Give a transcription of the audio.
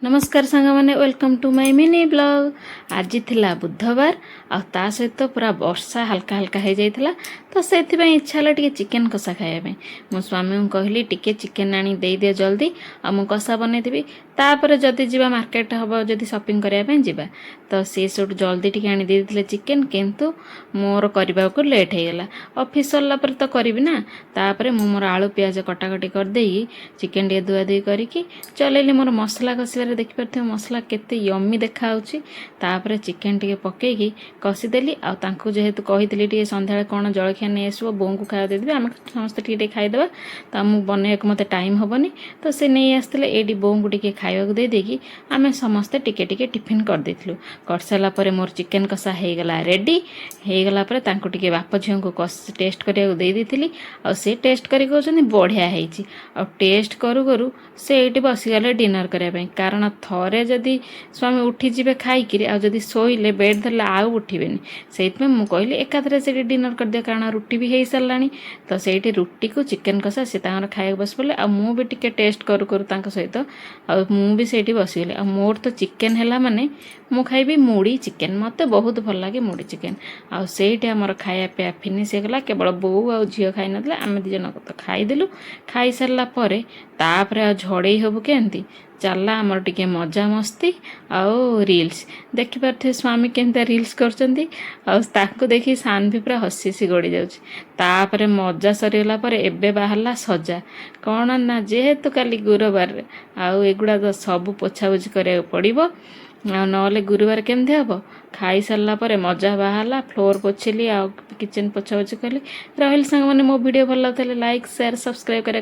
नमस्कार सांग मैंने welcome to my mini blog. आज थिला बुधवार आ सहित पूरा वर्षा हल्का हल्का हो जाइए तो से इच्छा है टे चिकेन कषा खायापी। मो स्वामी को कहली टे चिकेन आनी दे दियो जल्दी आ मु कषा बनईदेवी तापर जदि जा मार्केट हम जदि शॉपिंग करने जावा तो सी सब जल्दी टे आनी देते चिकेन किंतु मोर करने को लेट हो गला। ऑफिस सरला पर तो करी ना तापर मु मोर आलू प्याज कटाकटी करदे चिकेन टे धुआ धुई करके चलैली मोर मसला कषिबार देखिपे मसला केते यम्मी देखा तापर चिकेन टे पकईकी कषिदेली आउ जेहेतु कही टे सन्ध्या कौन जलखिया नहीं आसो बों को खाया देदेवी आम समस्ते टे खाईदे तो मुझे बनवाक मत टाइम हेनी तो सी नहीं आसते ये बों को टे खावा देदेकी आम समस्ते टिके टिके टिफिन करदे कर सारापर मोर चिकेन कषा होगला रेडी होगला टे बाप झील को टेस्ट कराया देती आए टेस्ट कर कहते बढ़िया हो टेस्ट करू करू से ये बसीगले डिनर करने कारण थरे जदि स्वामी उठीजे खाई आदि शोले बेड धरला आउ उठे से कहली एकाथरे से डिनर कर दिया कारण रुटी भी हो सारा तो से रुटी को चिकेन कषा सी खाया बस पड़े आ मु भी टिके टेस्ट करू करू सहित आसी बसीगली आ मोर तो चिकेन है माने मु खाइबी मुड़ी चिकेन मत बहुत भल लगे मुड़ी चिकेन आउ सेठी आमर खाया पिया फिनिश होगा केवल बो आ झील खाई ना आम दिजन तो खाईदेलु खाई सारापर तापर आ झड़े हबु केमती चला आमर टिके मजा मस्ती आउ रील्स देखिपे स्वामी केमती रील्स कर देखी सान भी पूरा हसी हसी गड़ी जापर मजा सरीगला एबे बाहरला सजा कौन ना जेहेतु काली गुरुवार आउ एगुड़ा तो सब पोछापोछि करा पड़ो ना गुरुवार केमती हम खाई सारापर मजा बाहरला फ्लोर पोछिली आ किचन पोछापोछि कली रही सांग मैंने मो वीडियो भल लगे लाइक शेयर सब्सक्राइब करा